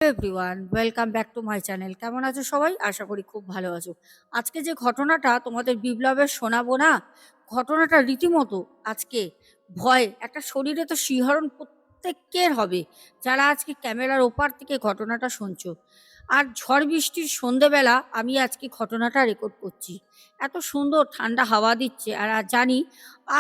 Everyone welcome back to my channel. কেমন আছো সবাই? আশা করি খুব ভালো আছো। আজকে যে ঘটনাটা তোমাদের বিপ্লবের শোনাবো না, ঘটনাটা রীতিমতো আজকে ভয় একটা শরীরে তো শিহরণ প্রত্যেকের হবে যারা আজকে ক্যামেরার ওপার থেকে ঘটনাটা শুনছো। আর ঝড় বৃষ্টির সন্ধেবেলা আমি আজকে ঘটনাটা রেকর্ড করছি। এত সুন্দর ঠান্ডা হাওয়া দিচ্ছে আর জানি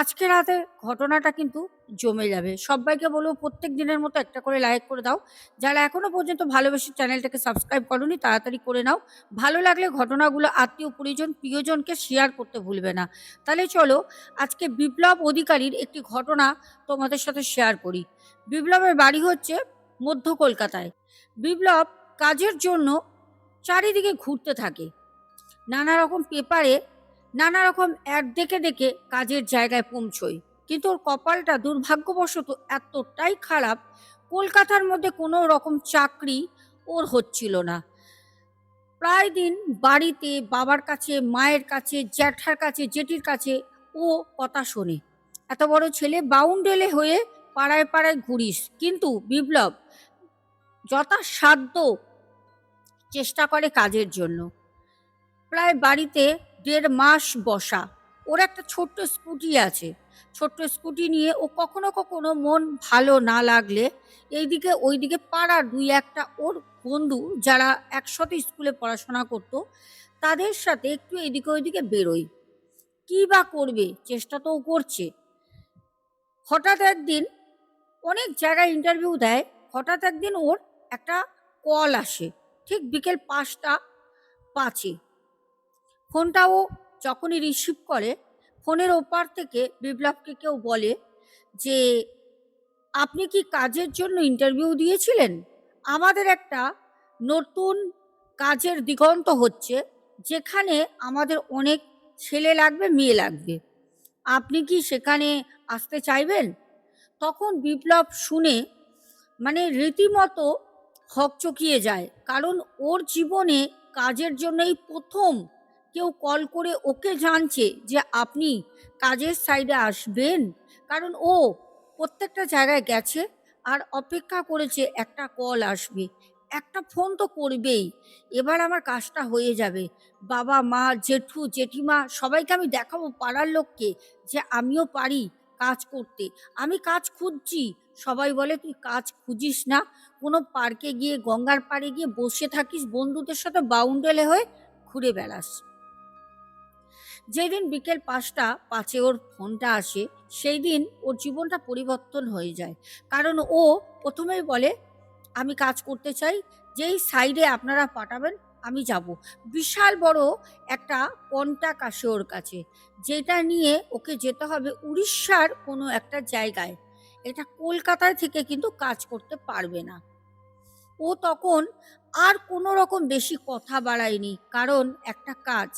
আজকে রাতে ঘটনাটা কিন্তু জমে যাবে। সবাইকে বলবো প্রত্যেক দিনের মতো একটা করে লাইক করে দাও। যারা এখনো পর্যন্ত ভালোবেসে চ্যানেলটাকে সাবস্ক্রাইব করোনি তাড়াতাড়ি করে নাও। ভালো লাগলে ঘটনাগুলো আত্মীয় পরিজন প্রিয়জনকে শেয়ার করতে ভুলবে না। তাহলে চলো আজকে বিপ্লব অধিকারীর একটি ঘটনা তোমাদের সাথে শেয়ার করি। বিপ্লবের বাড়ি হচ্ছে মধ্য কলকাতায়। বিপ্লব কাজের জন্য চারিদিকে ঘুরতে থাকে। নানা রকম পেপারে নানা রকম অ্যাড দেখে দেখে কাজের জায়গায় পৌঁছয়। কিন্তু ওর কপালটা দুর্ভাগ্যবশত এতটাই খারাপ, কলকাতার মধ্যে কোনো রকম চাকরি ওর হচ্ছিল না। প্রায় দিন বাড়িতে বাবার কাছে, মায়ের কাছে, জ্যাঠার কাছে, জেঠির কাছে ও কথা শোনে, এত বড় ছেলে বাউন্ডেলে হয়ে পাড়ায় পাড়ায় ঘুরিস। কিন্তু বিপ্লব যথাসাধ্য চেষ্টা করে কাজের জন্য। প্রায় বাড়িতে ১.৫ মাস বসা। ওর একটা ছোট্ট স্কুটি আছে। ছোট্ট স্কুটি নিয়ে ও কখনো কখনো মন ভালো না লাগলে এইদিকে ওইদিকে পাড়ার ২-১টা ওর বন্ধু যারা একসাথে স্কুলে পড়াশোনা করতো তাদের সাথে একটু এদিকে ওইদিকে বেরোয়। কী বা করবে, চেষ্টা তো ও করছে। হঠাৎ একদিন অনেক জায়গায় ইন্টারভিউ দেয়। হঠাৎ একদিন ওর একটা কল আসে ঠিক বিকেল ৫টা ৫-এ। ফোনটা ও যখনই রিসিভ করে, ফোনের ওপার থেকে বিপ্লবকে কেউ বলে যে, আপনি কি কাজের জন্য ইন্টারভিউ দিয়েছিলেন? আমাদের একটা নতুন কাজের দিগন্ত হচ্ছে, যেখানে আমাদের অনেক ছেলে লাগবে, মেয়ে লাগবে। আপনি কি সেখানে আসতে চাইবেন? তখন বিপ্লব শুনে মানে রীতিমতো হকচকিয়ে যায়। কারণ ওর জীবনে কাজের জন্য এই প্রথম কেউ কল করে ওকে জানছে যে আপনি কাজের সাইডে আসবেন। কারণ ও প্রত্যেকটা জায়গায় গেছে আর অপেক্ষা করেছে একটা কল আসবে, একটা ফোন তো করবেই। এবার আমার কাজটা হয়ে যাবে। বাবা মা জেঠু জেঠিমা সবাইকে আমি দেখাবো পাড়ার লোককে যে আমিও পারি কাজ করতে, আমি কাজ খুঁজছি। সবাই বলে তুই কাজ খুঁজিস না, কোনো পার্কে গিয়ে গঙ্গার পাড়ে গিয়ে বসে থাকিস, বন্ধুদের সাথে বাউন্ডেলে হয়ে ঘুরে বেড়াস। যেদিন বিকেল ৫টা ৫-এ ওর ফোনটা আসে, সেই দিন ওর জীবনটা পরিবর্তন হয়ে যায়। কারণ ও প্রথমেই বলে আমি কাজ করতে চাই, যেই সাইডে আপনারা পাঠাবেন আমি যাব। বিশাল বড় একটা কন্টাক্ট আসে ওর কাছে, যেটা নিয়ে ওকে যেতে হবে উড়িষ্যার কোনো একটা জায়গায়। এটা কলকাতায় থেকে কিন্তু কাজ করতে পারবে না। ও তখন আর কোনো রকম বেশি কথা বাড়ায়নি, কারণ একটা কাজ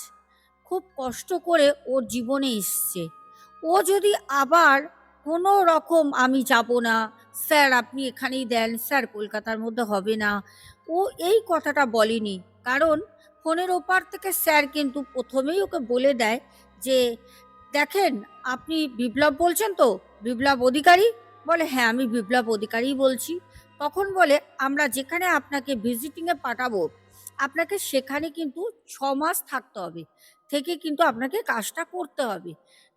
খুব কষ্ট করে ওর জীবনে এসছে। ও যদি আবার কোনো রকম আমি যাব না, স্যার আপনি এখানেই দেন, স্যার কলকাতার মধ্যে হবে না, ও এই কথাটা বলেনি। কারণ ফোনের ওপার থেকে স্যার কিন্তু প্রথমেই ওকে বলে দেয় যে, দেখেন আপনি বিপ্লব বলছেন তো, বিপ্লব অধিকারী? বলে হ্যাঁ আমি বিপ্লব অধিকারীই বলছি। তখন বলে আমরা যেখানে আপনাকে ভিজিটিংয়ে পাঠাবো, আপনাকে সেখানে কিন্তু ৬ মাস থাকতে হবে, থেকে কিন্তু আপনাকে কাজটা করতে হবে।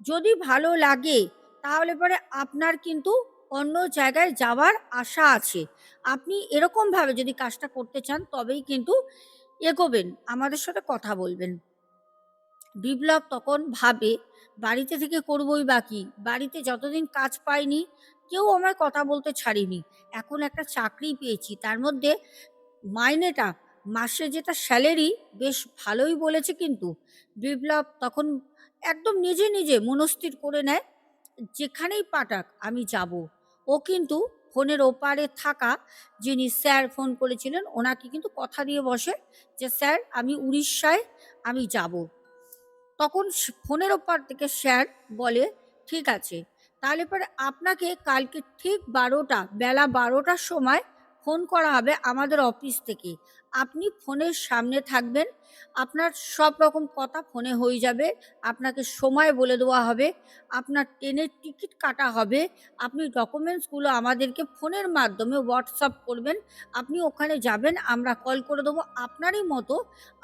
যদি ভালো লাগে তাহলে পরে আপনার কিন্তু অন্য জায়গায় যাওয়ার আশা আছে। আপনি এরকমভাবে যদি কাজটা করতে চান তবেই কিন্তু এগোবেন, আমাদের সাথে কথা বলবেন। বিপ্লব তখন ভাবে বাড়িতে থেকে করবই বা কি, বাড়িতে যতদিন কাজ পাইনি কেউ আমায় কথা বলতে ছাড়েনি, এখন একটা চাকরি পেয়েছি, তার মধ্যে মাইনেটা মাসে যেটা স্যালারি বেশ ভালোই বলেছে। কিন্তু বিপ্লব তখন একদম নিজে নিজে মনস্থির করে নেয় যেখানেই পাঠাক আমি যাব। ও কিন্তু ফোনের ওপারে থাকা যিনি স্যার ফোন করেছিলেন ওনাকে কিন্তু কথা দিয়ে বসে যে স্যার আমি উড়িষ্যায় আমি যাব। তখন ফোনের ওপার থেকে স্যার বলে ঠিক আছে, তাহলে পরে আপনাকে কালকে ঠিক ১২টা বেলা ১২টার সময় ফোন করা হবে আমাদের অফিস থেকে। আপনি ফোনের সামনে থাকবেন, আপনার সব রকম কথা ফোনে হয়ে যাবে, আপনাকে সময় বলে দেওয়া হবে, আপনার ট্রেনের টিকিট কাটা হবে, আপনি ডকুমেন্টসগুলো আমাদেরকে ফোনের মাধ্যমে হোয়াটসঅ্যাপ করবেন, আপনি ওখানে যাবেন, আমরা কল করে দেবো। আপনারই মতো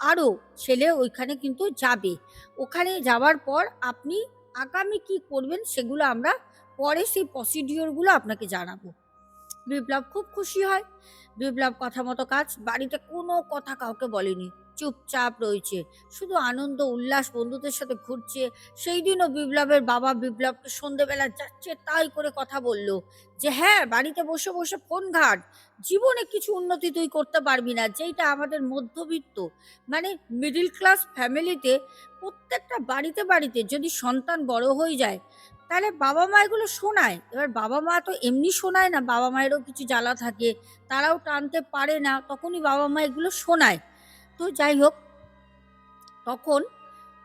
আরও ছেলে ওইখানে কিন্তু যাবে। ওখানে যাওয়ার পর আপনি আগামী কি করবেন সেগুলো আমরা পরে সেই প্রসিডিওরগুলো আপনাকে জানাবো। বিপ্লব খুব খুশি হয়। বিপ্লব কথা মতো কাজ, বাড়িতে কোনো কথা কাউকে বলেনি, চুপচাপ রয়েছে, শুধু আনন্দ উল্লাস, বন্ধুদের সাথে ঘুরছে। সেই দিনও বিপ্লবের বাবা বিপ্লবকে সন্ধেবেলা যাচ্ছে তাই করে কথা বলল যে হ্যাঁ, বাড়িতে বসে বসে ফোন ঘাট, জীবনে কিছু উন্নতি তুই করতে পারবি না। যেইটা আমাদের মধ্যবিত্ত মানে মিডিল ক্লাস ফ্যামিলিতে প্রত্যেকটা বাড়িতে বাড়িতে যদি সন্তান বড় হয়ে যায়, তাহলে বাবা মা এগুলো শোনায়। এবার বাবা মা তো এমনি শোনায় না, বাবা মায়েরও কিছু জ্বালা থাকে, তারাও টানতে পারে না, তখনই বাবা মা এগুলো শোনায়। তো যাই হোক, তখন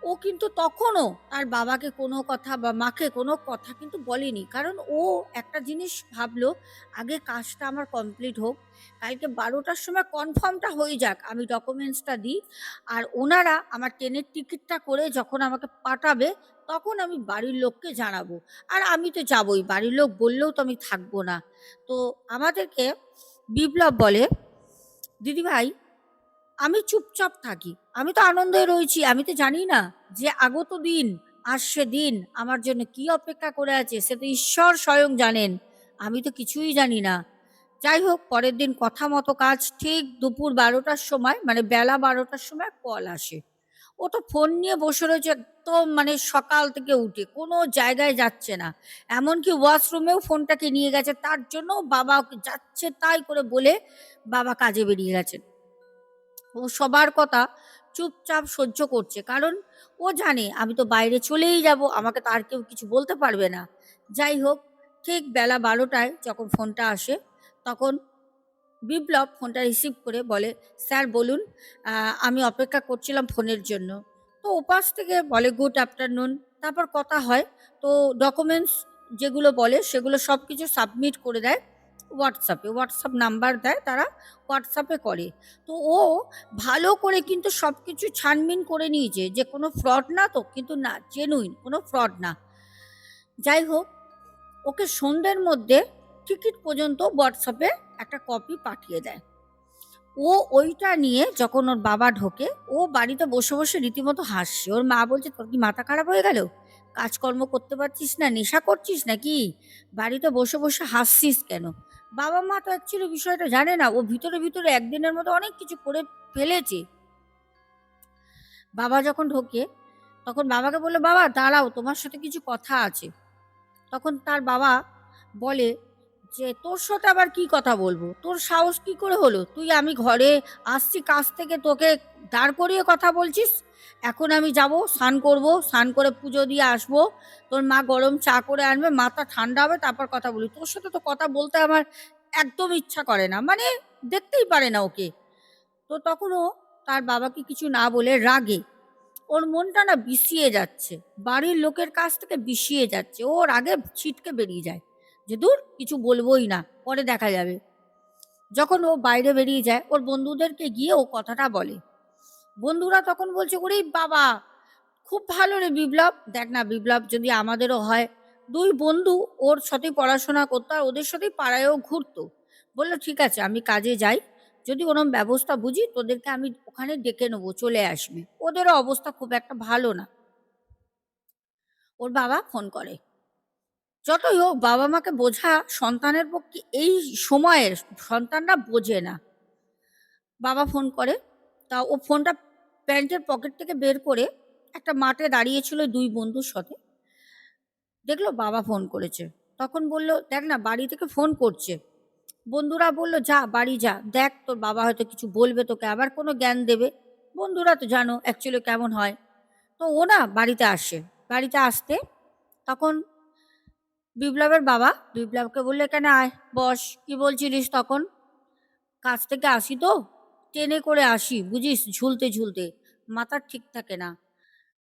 ও কিন্তু তখনও তার বাবাকে কোনো কথা বা মাকে কোনো কথা কিন্তু বলেনি, কারণ ও একটা জিনিস ভাবলো, আগে কাজটা আমার কমপ্লিট হোক, কালকে 12টার সময় কনফার্মটা হয়ে যাক, আমি ডকুমেন্টসটা দিই, আর ওনারা আমার ট্রেনের টিকিটটা করে যখন আমাকে পাঠাবে তখন আমি বাড়ির লোককে জানাবো। আর আমি তো যাবই, বাড়ির লোক বললেও তো আমি থাকবো না। তো আমাদেরকে বিপ্লব বলে, দিদিভাই আমি চুপচাপ থাকি, আমি তো আনন্দে রয়েছি, আমি তো জানি না যে আগত দিন, আসছে দিন আমার জন্য কি অপেক্ষা করে আছে, সে তো ঈশ্বর স্বয়ং জানেন, আমি তো কিছুই জানি না। যাই হোক, পরের দিন কথা মতো কাজ, ঠিক দুপুর 12টার সময় মানে বেলা 12টার সময় কল আসে। ও তো ফোন নিয়ে বসে রয়েছে একদম, মানে সকাল থেকে উঠে কোনো জায়গায় যাচ্ছে না, এমনকি ওয়াশরুমেও ফোনটাকে নিয়ে গেছে, তার জন্য বাবা ওকে যাচ্ছে তাই করে বলে বাবা কাজে বেরিয়ে গেছেন। ও সবার কথা চুপচাপ সহ্য করছে, কারণ ও জানে আমি তো বাইরে চলেই যাব, আমাকে তো আর কেউ কিছু বলতে পারবে না। যাই হোক, ঠিক বেলা 12টায় যখন ফোনটা আসে, তখন বিপ্লব ফোনটা রিসিভ করে বলে, স্যার বলুন, আমি অপেক্ষা করছিলাম ফোনের জন্য। তো ওপাশ থেকে বলে গুড আফটারনুন, তারপর কথা হয়। তো ডকুমেন্টস যেগুলো বলে সেগুলো সব কিছু সাবমিট করে দেয় হোয়াটসঅ্যাপে, হোয়াটসঅ্যাপ নাম্বার দেয়, তারা হোয়াটসঅ্যাপে করে। তো ও ভালো করে কিন্তু সব কিছু ছানবিন করে নিয়েছে যে কোনো ফ্রড না, তো কিন্তু না, জেনুইন কোনো ফ্রড না। যাই হোক, ওকে সন্ধ্যের মধ্যে টিকিট পর্যন্ত হোয়াটসঅ্যাপে একটা কপি পাঠিয়ে দেয়। ও ওইটা নিয়ে যখন ওর বাবা ঢোকে, ও বাড়িতে বসে বসে রীতিমতো হাসছে। ওর মা বলছে, তোর কি মাথা খারাপ হয়ে গেল, কাজকর্ম করতে পারছিস না, নেশা করছিস নাকি, বাড়িতে বসে বসে হাসছিস কেন? বাবা মা তো অ্যাকচুয়ালি বিষয়টা জানে না, ও ভিতরে ভিতরে একদিনের মতো অনেক কিছু করে ফেলেছে। বাবা যখন ঢোকে তখন বাবাকে বললো, বাবা দাঁড়াও, তোমার সাথে কিছু কথা আছে। তখন তার বাবা বলে যে, তোর সাথে আবার কি কথা বলবো, তোর সাহস কি করে হলো, তুই আমি ঘরে আসছি কাজ থেকে, তোকে দাঁড় করিয়ে কথা বলছিস? এখন আমি যাব, স্নান করব, স্নান করে পুজো দিয়ে আসবো, তোর মা গরম চা করে আনবে, মাথা ঠান্ডা হবে, তারপর কথা বলি, তোর সাথে তো কথা বলতে আমার একদম ইচ্ছা করে না, মানে দেখতেই পারে না ওকে। তো তখন ও তার বাবাকে কিছু না বলে রাগে, ওর মনটা না বিষিয়ে যাচ্ছে, বাড়ির লোকের কাছ থেকে বিষিয়ে যাচ্ছে, ওর আগে ছিটকে বেরিয়ে যায় যে দূর, কিছু বলবোই না, পরে দেখা যাবে। যখন ও বাইরে বেরিয়ে যায়, ওর বন্ধুদেরকে গিয়ে ও কথাটা বলে। বন্ধুরা তখন বলছে, ওরে বাবা, খুব ভালো রে বিপ্লব, দেখ না বিপ্লব যদি আমাদেরও হয়। দুই বন্ধু ওর সাথেই পড়াশোনা করতো আর ওদের সাথেই পাড়ায়ও ঘুরতো। বললো ঠিক আছে, আমি কাজে যাই, যদি কোনো ব্যবস্থা বুঝি তোদেরকে আমি ওখানে ডেকে নেবো, চলে আসবে। ওদেরও অবস্থা খুব একটা ভালো না। ওর বাবা ফোন করে। যতই হোক, বাবা মাকে বোঝা সন্তানের পক্ষে এই সময়ে সন্তানরা বোঝে না। বাবা ফোন করে, তা ও ফোনটা প্যান্টের পকেট থেকে বের করে একটা মাঠে দাঁড়িয়েছিল দুই বন্ধুর সাথে, দেখলো বাবা ফোন করেছে। তখন বলল, দেখ না বাড়ি থেকে ফোন করছে। বন্ধুরা বলল, যা বাড়ি যা, দেখ তোর বাবা হয়তো কিছু বলবে, তোকে আবার কোনো জ্ঞান দেবে। বন্ধুরা তো জানো অ্যাকচুয়ালি কেমন হয়। তো ও না বাড়িতে আসে, বাড়িতে আসতে তখন বিপ্লবের বাবা বিপ্লবকে বললে, এখানে আয় বস, কি বলছিলিস তখন? কাজ থেকে আসি তো, ট্রেনে করে আসি বুঝিস, ঝুলতে ঝুলতে মাথা ঠিক থাকে না,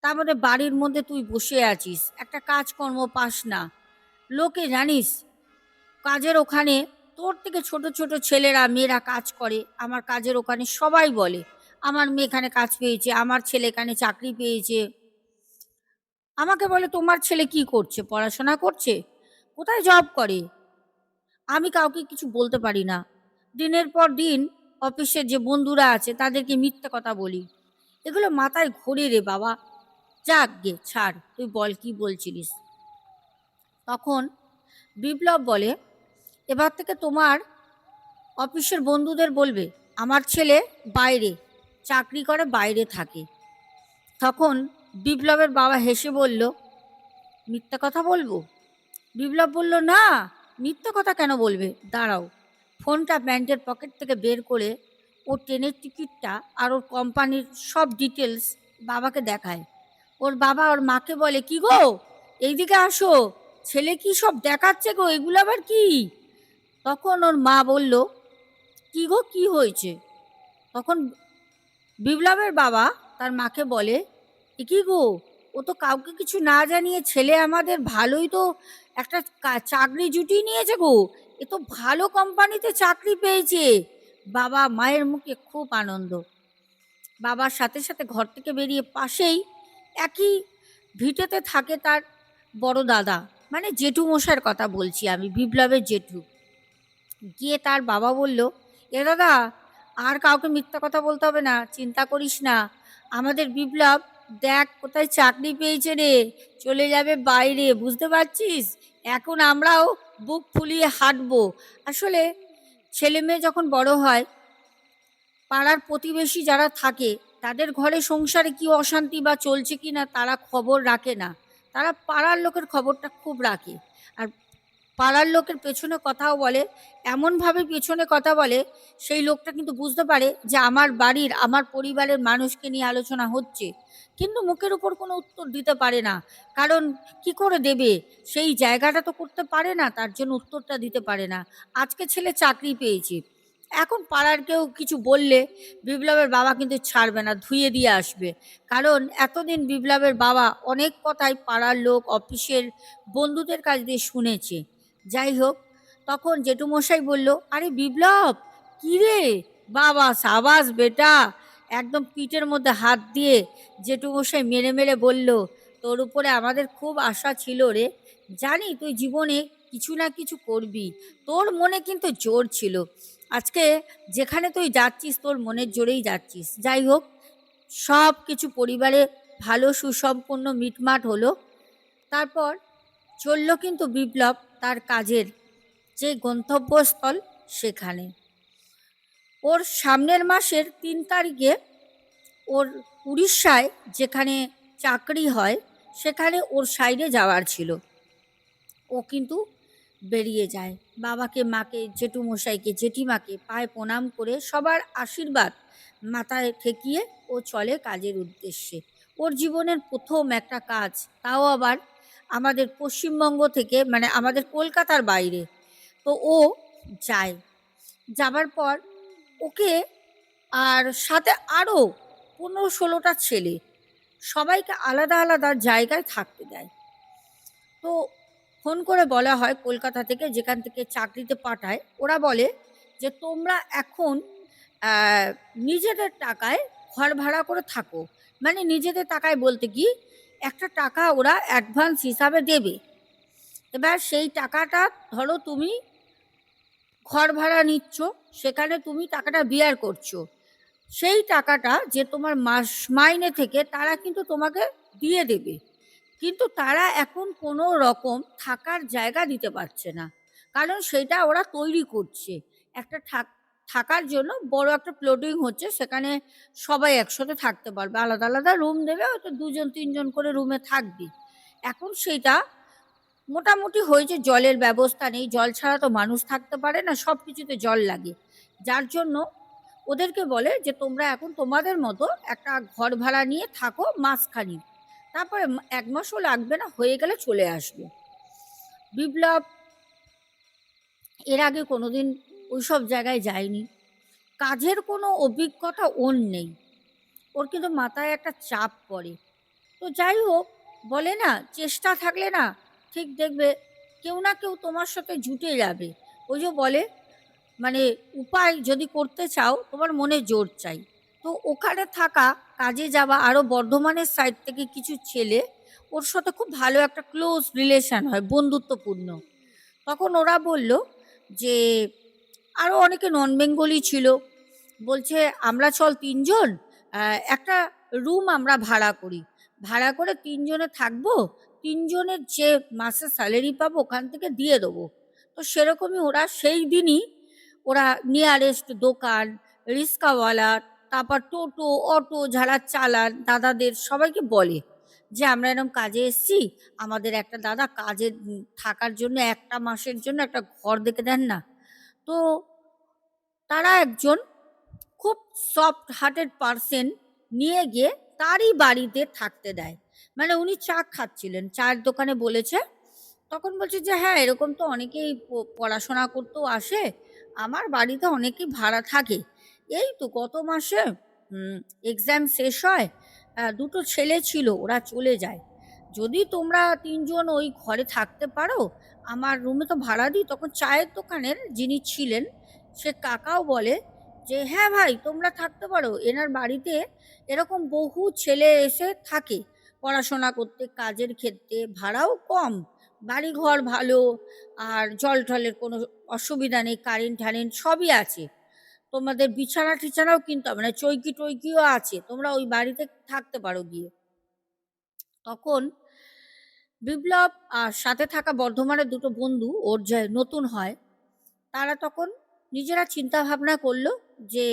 তার মধ্যে বাড়ির মধ্যে তুই বসে আছিস, একটা কাজকর্ম পাস না, লোকে জানিস কাজের ওখানে তোর থেকে ছোট ছোট ছেলেরা মেয়েরা কাজ করে আমার কাজের ওখানে, সবাই বলে আমার মেয়ে এখানে কাজ পেয়েছে, আমার ছেলে এখানে চাকরি পেয়েছে। আমাকে বলে তোমার ছেলে কি করছে, পড়াশোনা করছে, কোথায় জব করে? আমি কাউকে কিছু বলতে পারি না। দিনের পর দিন অফিসের যে বন্ধুরা আছে তাদেরকে মিথ্যে কথা বলি। এগুলো মাথায় ঘোরে রে বাবা। যাক গে ছাড়, তুই বল কি বলছিলিস। তখন বিপ্লব বলে, এবার থেকে তোমার অফিসের বন্ধুদের বলবে আমার ছেলে বাইরে চাকরি করে, বাইরে থাকে। তখন বিপ্লবের বাবা হেসে বলল, মিথ্যা কথা বলবো? বিপ্লব বলল, না, মিথ্যা কথা কেন বলবে, দাঁড়াও। ফোনটা প্যান্টের পকেট থেকে বের করে ওর ট্রেনের টিকিটটা আর ওর কোম্পানির সব ডিটেলস বাবাকে দেখায়। ওর বাবা ওর মাকে বলে, কি গো, এইদিকে আসো, ছেলে কি সব দেখাচ্ছে গো, এগুলো আবার কি? তখন ওর মা বলল, কি গো, কি হয়েছে? তখন বিপ্লবের বাবা তার মাকে বলে, এ কি গো, ও তো কাউকে কিছু না জানিয়ে ছেলে আমাদের ভালোই তো একটা চাকরি জুটিয়ে নিয়েছে গো, এ তো ভালো কোম্পানিতে চাকরি পেয়েছে। বাবা মায়ের মুখে খুব আনন্দ। বাবার সাথে সাথে ঘর থেকে বেরিয়ে পাশেই একই ভিটেতে থাকে তার বড় দাদা, মানে জেঠু মশাইয়ের কথা বলছি আমি, বিপ্লবের জেঠু। গিয়ে তার বাবা বলল, এ দাদা, আর কাউকে মিথ্যা কথা বলতে হবে না, চিন্তা করিস না, আমাদের বিপ্লব দেখ কোথায় চাকরি পেয়েছে রে, চলে যাবে বাইরে, বুঝতে পারছিস? এখন আমরাও বুক ফুলিয়ে হাঁটবো। আসলে ছেলে মেয়ে যখন বড় হয়, পাড়ার প্রতিবেশী যারা থাকে তাদের ঘরে সংসারে কি অশান্তি বা চলছে কি না তারা খবর রাখে না, তারা পাড়ার লোকের খবরটা খুব রাখে। আর পাড়ার লোকের পেছনে কথাও বলে, এমনভাবে পেছনে কথা বলে সেই লোকটা কিন্তু বুঝতে পারে যে আমার বাড়ির আমার পরিবারের মানুষকে নিয়ে আলোচনা হচ্ছে, কিন্তু মুখের উপর কোনো উত্তর দিতে পারে না। কারণ কি করে দেবে, সেই জায়গাটা তো করতে পারে না, তার জন্য উত্তরটা দিতে পারে না। আজকে ছেলে চাকরি পেয়েছে, এখন পাড়ার কেউ কিছু বললে বিপ্লবের বাবা কিন্তু ছাড়বে না, ধুয়ে দিয়ে আসবে। কারণ এতদিন বিপ্লবের বাবা অনেক কথাই পাড়ার লোক অফিসের বন্ধুদের কাছ দিয়ে শুনেছে। যাই হোক, তখন জেঠুমশাই বলল, আরে বিপ্লব, কি রে বাবা, সাবাস বেটা। একদম পিঠের মধ্যে হাত দিয়ে জেঠুমশাই মেরে মেরে বলল, তোর উপরে আমাদের খুব আশা ছিল রে, জানি তুই জীবনে কিছু না কিছু করবি, তোর মনে কিন্তু জোর ছিল। আজকে যেখানে তুই যাচ্ছিস তোর মনের জোরেই যাচ্ছিস। যাই হোক, সব কিছু পরিবারে ভালো সুসম্পন্ন মিটমাট হলো। তারপর চলল কিন্তু বিপ্লব তার কাজের যে গন্তব্যস্থল সেখানে। ওর সামনের মাসের ৩ তারিখে ওর উড়িষ্যায় যেখানে চাকরি হয় সেখানে ওর সাইডে যাওয়ার ছিল। ও কিন্তু বেরিয়ে যায়, বাবাকে মাকে জেঠুমশাইকে জেঠিমাকে পায়ে প্রণাম করে সবার আশীর্বাদ মাথায় ঠেকিয়ে ও চলে কাজের উদ্দেশ্যে। ওর জীবনের প্রথম একটা কাজ, তাও আবার আমাদের পশ্চিমবঙ্গ থেকে, মানে আমাদের কলকাতার বাইরে। তো ও যায়, যাবার পর ওকে আর সাথে আরও ১৫-১৬টা ছেলে, সবাইকে আলাদা আলাদা জায়গায় থাকতে দেয়। তো ফোন করে বলা হয় কলকাতা থেকে, যেখান থেকে চাকরিতে পাঠায়, ওরা বলে যে তোমরা এখন নিজেদের টাকায় ঘর ভাড়া করে থাকো। মানে নিজেদের টাকায় বলতে কি, একটা টাকা ওরা অ্যাডভান্স হিসাবে দেবে। এবার সেই টাকাটা ধরো তুমি ঘর ভাড়া নিচ্ছ, সেখানে তুমি টাকাটা বিয়ার করছো, সেই টাকাটা যে তোমার মাস মাইনে থেকে তারা কিন্তু তোমাকে দিয়ে দেবে। কিন্তু তারা এখন কোনো রকম থাকার জায়গা দিতে পারছে না, কারণ সেটা ওরা তৈরি করছে। একটা থাকার জন্য বড় একটা প্লটিং হচ্ছে, সেখানে সবাই একসাথে থাকতে পারবে, আলাদা আলাদা রুম দেবে, হয়তো ২ জন ৩ জন করে রুমে থাকবে। এখন সেটা মোটামুটি হয়েছে, জলের ব্যবস্থা নেই, জল ছাড়া তো মানুষ থাকতে পারে না, সব কিছুতে জল লাগে। যার জন্য ওদেরকে বলে যে তোমরা এখন তোমাদের মতো একটা ঘর ভাড়া নিয়ে থাকো মাসখানিক, তারপরে ১ মাসও লাগবে না, হয়ে গেলে চলে আসবে। বিপ্লব এর আগে কোনোদিন ওইসব জায়গায় যায়নি, কাজের কোনো অভিজ্ঞতা ওর নেই, ওর কিন্তু মাথায় একটা চাপ পড়ে। তো যাই হোক, বলে না, চেষ্টা থাকলে না ঠিক দেখবে কেউ না কেউ তোমার সাথে জুটে যাবে। ওই যে বলে, মানে উপায় যদি করতে চাও তোমার মনে জোর চাই। তো ওখানে থাকা কাজে যাওয়া আরও বর্ধমানের সাইড থেকে কিছু ছেলে ওর সাথে খুব ভালো একটা ক্লোজ রিলেশন হয়, বন্ধুত্বপূর্ণ। তখন ওরা বলল যে আরও অনেকে নন বেঙ্গলি ছিল, বলছে আমরা চল তিনজন একটা রুম আমরা ভাড়া করি, ভাড়া করে তিনজনে থাকবো, তিনজনের যে মাসে স্যালারি পাবো ওখান থেকে দিয়ে দেবো। তো সেরকমই ওরা সেই দিনই ওরা নিয়ারেস্ট দোকান, রিক্সাওয়ালা, তারপর টোটো, অটো যারা চালান দাদাদের সবাইকে বলে যে আমরা এরকম কাজে এসছি, আমাদের একটা দাদা কাজে থাকার জন্য একটা মাসের জন্য একটা ঘর দেখে দেন না। তো তারা একজন খুব সফট হার্টেড পার্সন নিয়ে গিয়ে তারই বাড়িতে থাকতে দেয়। মানে উনি চা খাচ্ছিলেন, চায়ের দোকানে বলেছে, তখন বলছে যে হ্যাঁ এরকম তো অনেকেই পড়াশোনা করতেও আসে, আমার বাড়িতে অনেকেই ভাড়া থাকে। এই তো গত মাসে এক্সাম শেষ হয়, দুটো ছেলে ছিল ওরা চলে যায়, যদি তোমরা তিনজন ওই ঘরে থাকতে পারো আমার রুমে তো ভাড়া দিই। তখন চায়ের দোকানের যিনি ছিলেন সে কাকাও বলে যে হ্যাঁ ভাই তোমরা থাকতে পারো, এনার বাড়িতে এরকম বহু ছেলে এসে থাকে পড়াশোনা করতে, কাজের ক্ষেত্রে, ভাড়াও কম, বাড়িঘর ভালো, আর জল টলের কোনো অসুবিধা নেই, কারেন্ট ঠারেন্ট সবই আছে, তোমাদের বিছানা টিছানাও কিনতে হবে না, চৌকি টইকিও আছে, তোমরা ওই বাড়িতে থাকতে পারো গিয়ে। তখন বিপ্লব আর সাথে থাকা বর্ধমানের দুটো বন্ধু ওর যে নতুন হয় তারা তখন নিজেরা চিন্তা ভাবনা করলো যে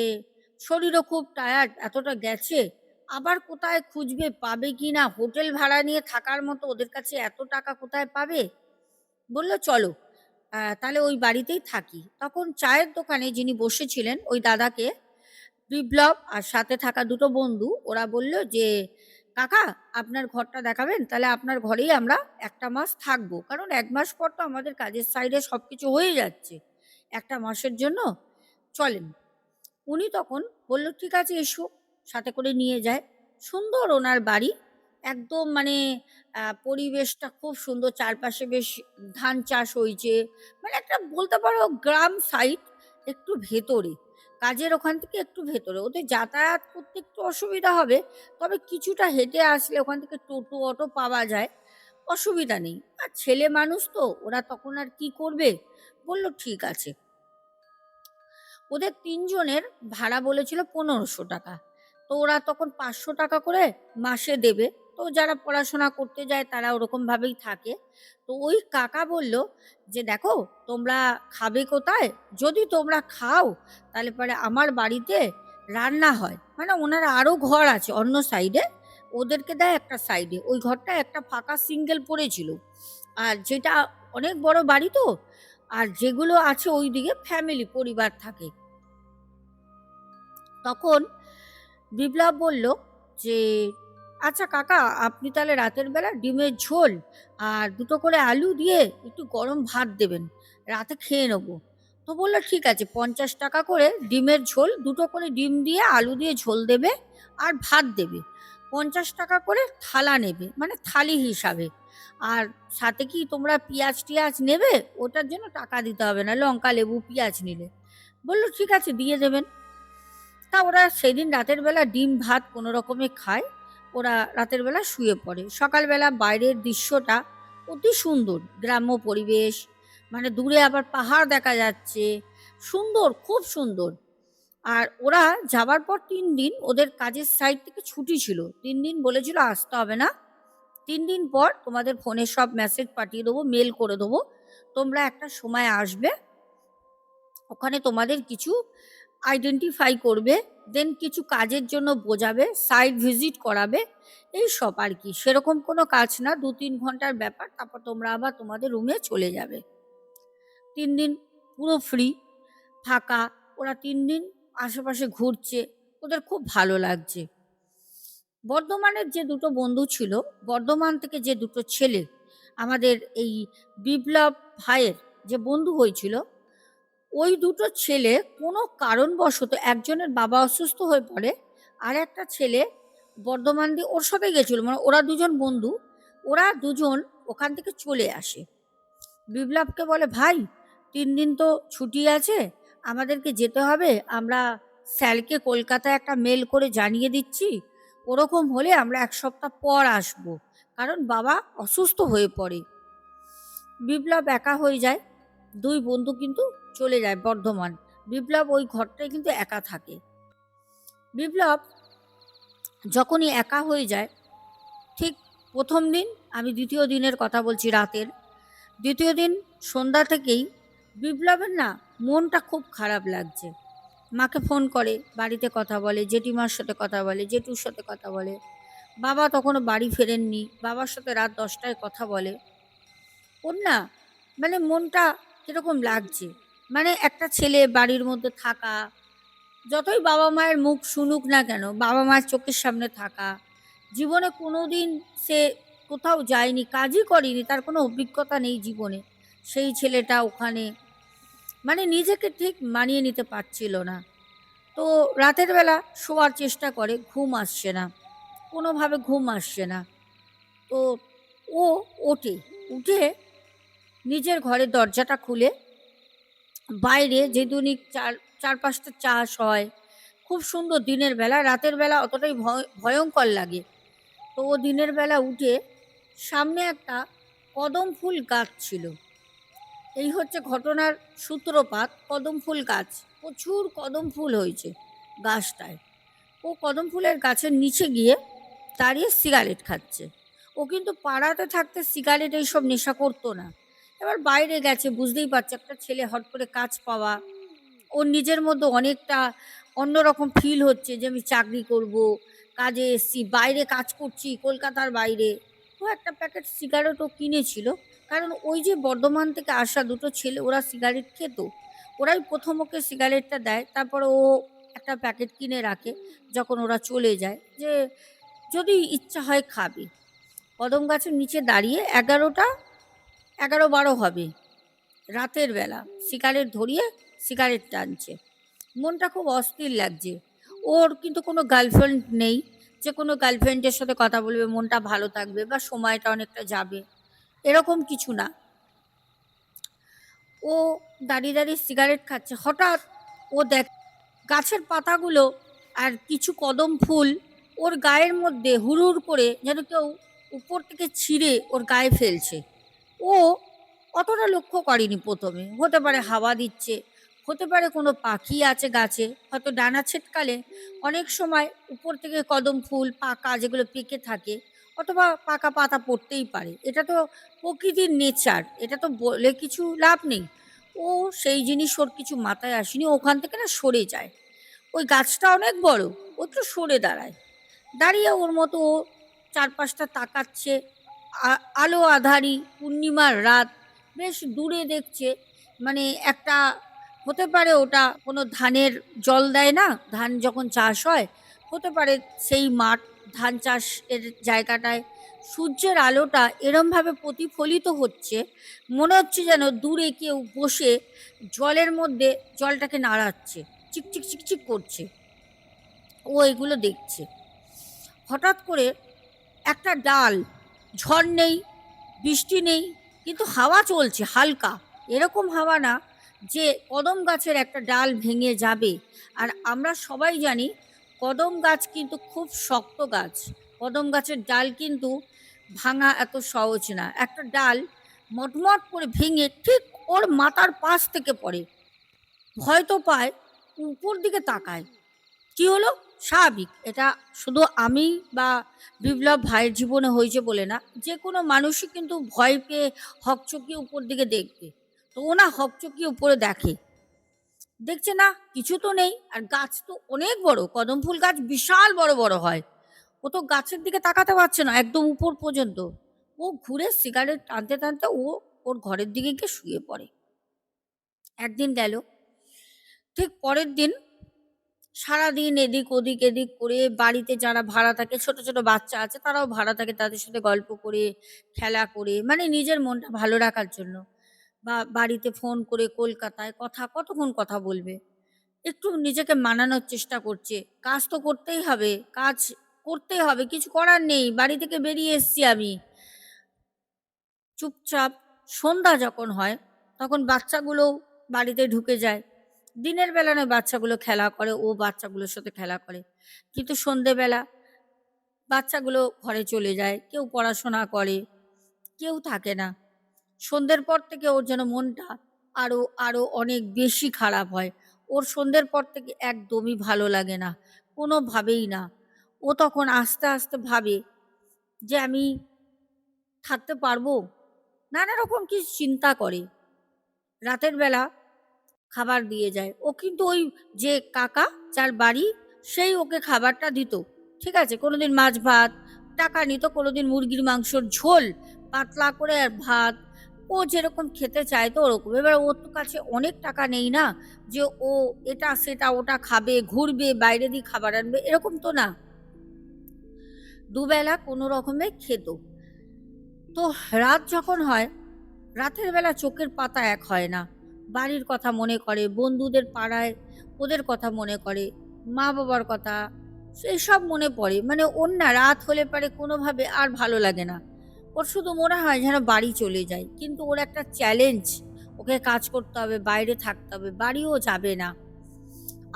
শরীরও খুব টায়ার্ড, এতটা গেছে, আবার কোথায় খুঁজবে, পাবে কি না, হোটেল ভাড়া নিয়ে থাকার মতো ওদের কাছে এত টাকা কোথায় পাবে। বললো চলো তাহলে ওই বাড়িতেই থাকি। তখন চায়ের দোকানে যিনি বসেছিলেন ওই দাদাকে বিপ্লব আর সাথে থাকা দুটো বন্ধু ওরা বলল যে কাকা আপনার ঘরটা দেখাবেন, তাহলে আপনার ঘরেই আমরা একটা মাস থাকবো, কারণ এক মাস পর তো আমাদের কাজের সাইডে সব কিছু হয়ে যাচ্ছে, একটা মাসের জন্য চলেন। উনি তখন বলল ঠিক আছে এসো, সাথে করে নিয়ে যায়। সুন্দর ওনার বাড়ি, একদম মানে পরিবেশটা খুব সুন্দর, চারপাশে বেশ ধান চাষ হয়েছে, মানে একটা বলতে পারো গ্রাম সাইড, একটু ভেতরে, কাজের ওখান থেকে একটু ভেতরে, ওদের যাতায়াত করতে একটু অসুবিধা হবে, তবে কিছুটা হেঁটে আসলে ওখান থেকে টোটো অটো পাওয়া যায়, অসুবিধা নেই। আর ছেলে মানুষ তো ওরা তখন আর কি করবে, বলল ঠিক আছে। ওদের তিনজনের ভাড়া বলেছিল 1500 টাকা, তো ওরা তখন 500 টাকা করে মাসে দেবে। তো যারা পড়াশোনা করতে যায় তারা ওরকমভাবেই থাকে। তো ওই কাকা বলল যে দেখো তোমরা খাবে কোথায়, যদি তোমরা খাও তাহলে পরে আমার বাড়িতে রান্না হয়, মানে ওনারা আরও ঘর আছে অন্য সাইডে, ওদেরকে দেয় একটা সাইডে, ওই ঘরটা একটা ফাঁকা সিঙ্গেল পড়েছিল, আর যেটা অনেক বড় বাড়ি তো, আর যেগুলো আছে ওই দিকে ফ্যামিলি পরিবার থাকে। তখন বিপ্লব বলল যে আচ্ছা কাকা আপনি তাহলে রাতের বেলা ডিমের ঝোল আর দুটো করে আলু দিয়ে একটু গরম ভাত দেবেন, রাতে খেয়ে নেবো। তো বললো ঠিক আছে, 50 টাকা করে ডিমের ঝোল, দুটো করে ডিম দিয়ে আলু দিয়ে ঝোল দেবে আর ভাত দেবে, 50 টাকা করে থালা নেবে, মানে থালি হিসাবে। আর সাথে কি তোমরা পেঁয়াজ টিয়াজ নেবে, ওটার জন্য টাকা দিতে হবে না, লঙ্কা লেবু পেঁয়াজ নিলে। বললো ঠিক আছে দিয়ে দেবেন। তা ওরা সেদিন রাতের বেলা ডিম ভাত কোনো রকমে খায়, ওরা রাতের বেলা শুয়ে পড়ে। সকালবেলা বাইরের দৃশ্যটা অতি সুন্দর, গ্রাম্য পরিবেশ, মানে দূরে আবার পাহাড় দেখা যাচ্ছে, সুন্দর, খুব সুন্দর। আর ওরা যাবার পর 3 দিন ওদের কাজের সাইড থেকে ছুটি ছিল, 3 দিন বলেছিল আসতে হবে না, 3 দিন পর তোমাদের ফোনে সব মেসেজ পাঠিয়ে দেবো, মেল করে দেবো, তোমরা একটা সময় আসবে, ওখানে তোমাদের কিছু আইডেন্টিফাই করবে, দেন কিছু কাজের জন্য বোঝাবে, সাইট ভিজিট করাবে, এই সব আর কি, সেরকম কোনো কাজ না, 2-3 ঘন্টার ব্যাপার, তারপর তোমরা আবার তোমাদের রুমে চলে যাবে। 3 দিন পুরো ফ্রি, ফাঁকা, ওরা 3 দিন আশেপাশে ঘুরছে, ওদের খুব ভালো লাগছে। বর্ধমানের যে দুটো বন্ধু ছিল, বর্ধমান থেকে যে দুটো ছেলে আমাদের এই বিপ্লব ভাইয়ের যে বন্ধু হয়েছিল, ওই দুটো ছেলে কোনো কারণবশত, একজনের বাবা অসুস্থ হয়ে পড়ে, আর একটা ছেলে বর্ধমান দিয়ে ওর সাথে গেছিল, মানে ওরা দুজন বন্ধু, ওরা দুজন ওখান থেকে চলে আসে। বিপ্লবকে বলে ভাই 3 দিন তো ছুটি আছে, আমাদেরকে যেতে হবে, আমরা স্যারকে কলকাতায় একটা মেল করে জানিয়ে দিচ্ছি, ওরকম হলে আমরা 1 সপ্তাহ পর আসব, কারণ বাবা অসুস্থ হয়ে পড়ে। বিপ্লব একা হয়ে যায়। 2 বন্ধু কিন্তু চলে যায় বর্ধমান। বিপ্লব ওই ঘরটায় কিন্তু একা থাকে। বিপ্লব যখনই একা হয়ে যায়, ঠিক প্রথম দিন, আমি দ্বিতীয় দিনের কথা বলছি, রাতের দ্বিতীয় দিন সন্ধ্যা থেকেই বিপ্লবের না মনটা খুব খারাপ লাগছে। মাকে ফোন করে, বাড়িতে কথা বলে, জেঠিমার সাথে কথা বলে, জেঠুর সাথে কথা বলে। বাবা তখনও বাড়ি ফেরেননি, বাবার সাথে রাত 10টায় কথা বলে। ওর না মানে মনটা কিরকম লাগছে, মানে একটা ছেলে বাড়ির মধ্যে থাকা, যতই বাবা মায়ের মুখ শুনুক না কেন, বাবা মায়ের চোখের সামনে থাকা, জীবনে কোনো দিন সে কোথাও যায়নি, কাজই করেনি, তার কোনো অভিজ্ঞতা নেই জীবনে, সেই ছেলেটা ওখানে মানে নিজেকে ঠিক মানিয়ে নিতে পারছিল না। তো রাতের বেলা শোয়ার চেষ্টা করে, ঘুম আসছে না, কোনোভাবে ঘুম আসছে না। তো ও ওঠে, উঠে নিজের ঘরের দরজাটা খুলে বাইরে যে দুনিক চার 5টা চাষ হয়, খুব সুন্দর দিনের বেলা, রাতের বেলা অতটাই ভয়ঙ্কর লাগে। তো ও দিনের বেলা উঠে সামনে একটা কদম ফুল গাছ ছিল। এই হচ্ছে ঘটনার সূত্রপাত। কদম ফুল গাছ, প্রচুর কদম ফুল হয়েছে গাছটায়। ও কদম ফুলের গাছের নিচে গিয়ে দাঁড়িয়ে সিগারেট খাচ্ছে। ও কিন্তু পাড়াতে থাকতে সিগারেট এইসব নেশা করতো না। এবার বাইরে গেছে, বুঝতেই পারছে, একটা ছেলে হট করে কাজ পাওয়া, ওর নিজের মধ্যে অনেকটা অন্যরকম ফিল হচ্ছে যে আমি চাকরি করব, কাজে এসছি, বাইরে কাজ করছি, কলকাতার বাইরে। ও একটা প্যাকেট সিগারেটও কিনেছিল, কারণ ওই যে বর্ধমান থেকে আসা 2টো ছেলে, ওরা সিগারেট খেত, ওরাই প্রথম ওকে সিগারেটটা দেয়, তারপরে ও একটা প্যাকেট কিনে রাখে যখন ওরা চলে যায়, যে যদি ইচ্ছা হয় খাবে। কদম গাছের নিচে দাঁড়িয়ে 11:12 হবে রাতের বেলা, সিগারেট ধরিয়ে সিগারেট টানছে। মনটা খুব অস্থির লাগছে। ওর কিন্তু কোনো গার্লফ্রেন্ড নেই যে কোনো গার্লফ্রেন্ডের সাথে কথা বলবে, মনটা ভালো থাকবে বা সময়টা অনেকটা যাবে, এরকম কিছু না। ও দাঁড়িয়ে দাঁড়িয়ে সিগারেট খাচ্ছে। হঠাৎ ও দেখ গাছের পাতাগুলো আর কিছু কদম ফুল ওর গায়ের মধ্যে হুড় করে যেন কেউ উপর থেকে ছিঁড়ে ওর গায়ে ফেলছে। ও অতটা লক্ষ্য করেনি প্রথমে, হতে পারে হাওয়া দিচ্ছে, হতে পারে কোনো পাখি আছে গাছে, হয়তো ডানা ছেটকালে অনেক সময় উপর থেকে কদম ফুল পাকা যেগুলো পেকে থাকে, অথবা পাকা পাতা পড়তেই পারে, এটা তো প্রকৃতির নেচার, এটা তো বলে কিছু লাভ নেই। ও সেই জিনিস ওর কিছু মাথায় আসেনি, ওখান থেকে না সরে যায়। ওই গাছটা অনেক বড়, ও একটু সরে দাঁড়ায়, দাঁড়িয়ে ওর মতো ও চারপাশটা তাকাচ্ছে। আলো আঁধারি পূর্ণিমার রাত, বেশ দূরে দেখছে, মানে একটা হতে পারে ওটা কোনো ধানের জল দেয় না, ধান যখন চাষ হয়, হতে পারে সেই মাঠ, ধান চাষের জায়গাটায় সূর্যের আলোটা এরমভাবে প্রতিফলিত হচ্ছে, মনে হচ্ছে যেন দূরে কেউ বসে জলের মধ্যে জলটাকে নাড়াচ্ছে, চিকচিক চিকচিক করছে। ও এগুলো দেখছে। হঠাৎ করে একটা ডাল, ঝড় নেই, বৃষ্টি নেই, কিন্তু হাওয়া চলছে হালকা, এরকম হাওয়া না যে কদম গাছের একটা ডাল ভেঙে যাবে। আর আমরা সবাই জানি কদম গাছ কিন্তু খুব শক্ত গাছ, কদম গাছের ডাল কিন্তু ভাঙা এত সহজ না। একটা ডাল মটমট করে ভেঙে ঠিক ওর মাথার পাশ থেকে পড়ে। ভয় তো পায়, উপর দিকে তাকায়, কি হলো, স্বাভাবিক। এটা শুধু আমি বা বিপ্লব ভাইয়ের জীবনে হয়েছে বলে না, যে কোনো মানুষই কিন্তু ভয় পেয়ে হকচকিয়ে উপর দিকে দেখবে। তো ও না হকচকিয়ে উপরে দেখে, দেখছে না কিছু তো নেই, আর গাছ তো অনেক বড়, কদম ফুল গাছ বিশাল বড় বড় হয়। ও তো গাছের দিকে তাকাতে পারছে না একদম উপর পর্যন্ত। ও ঘুরে সিগারেট টানতে টানতে ও ওর ঘরের দিকে গিয়ে শুয়ে পড়ে। একদিন গেল, ঠিক পরের দিন সারাদিন এদিক ওদিক এদিক করে বাড়িতে যারা ভাড়া থাকে, ছোট ছোট বাচ্চা আছে, তারাও ভাড়া থাকে, তাদের সাথে গল্প করে, খেলা করে, মানে নিজের মনটা ভালো রাখার জন্য, বা বাড়িতে ফোন করে কলকাতায় কথা, কতক্ষণ কথা বলবে, একটু নিজেকে মানানোর চেষ্টা করছে। কাজ তো করতেই হবে, কাজ করতেই হবে, কিছু করার নেই, বাড়ি থেকে বেরিয়ে এসছি আমি। চুপচাপ সন্ধ্যা যখন হয়, তখন বাচ্চাগুলোও বাড়িতে ঢুকে যায়। দিনের বেলা নয় বাচ্চাগুলো খেলা করে, ও বাচ্চাগুলোর সাথে খেলা করে, কিন্তু সন্ধেবেলা বাচ্চাগুলো ঘরে চলে যায়, কেউ পড়াশোনা করে, কেউ থাকে না। সন্ধ্যের পর থেকে ওর যেন মনটা আরো আরো অনেক বেশি খারাপ হয়। ওর সন্ধ্যের পর থেকে একদমই ভালো লাগে না, কোনোভাবেই না। ও তখন আস্তে আস্তে ভাবে যে আমি থাকতে পারবো, নানা রকম কিছু চিন্তা করে। রাতের বেলা খাবার দিয়ে যায়, ও কিন্তু ওই যে কাকা যার বাড়ি, সেই ওকে খাবারটা দিত, ঠিক আছে। কোনোদিন মাছ ভাত টাকা নিত, কোনোদিন মুরগির মাংসর ঝোল পাতলা করে আর ভাত, ও যেরকম খেতে চাইতো ওরকম। এবার ওর তো কাছে অনেক টাকা নেই না যে ও এটা সেটা ওটা খাবে, ঘুরবে, বাইরে দিয়ে খাবার আনবে, এরকম তো না। দুবেলা কোনো রকমে খেত। তো রাত যখন হয়, রাতের বেলা চোখের পাতা এক হয় না, বাড়ির কথা মনে করে, বন্ধুদের পাড়ায় ওদের কথা মনে করে, মা বাবার কথা, সেই সব মনে পড়ে। মানে ওর না রাত হলে পারে কোনোভাবে আর ভালো লাগে না, ওর শুধু মনে হয় যেন বাড়ি চলে যায়। কিন্তু ওর একটা চ্যালেঞ্জ, ওকে কাজ করতে হবে, বাইরে থাকতে হবে, বাড়িও যাবে না।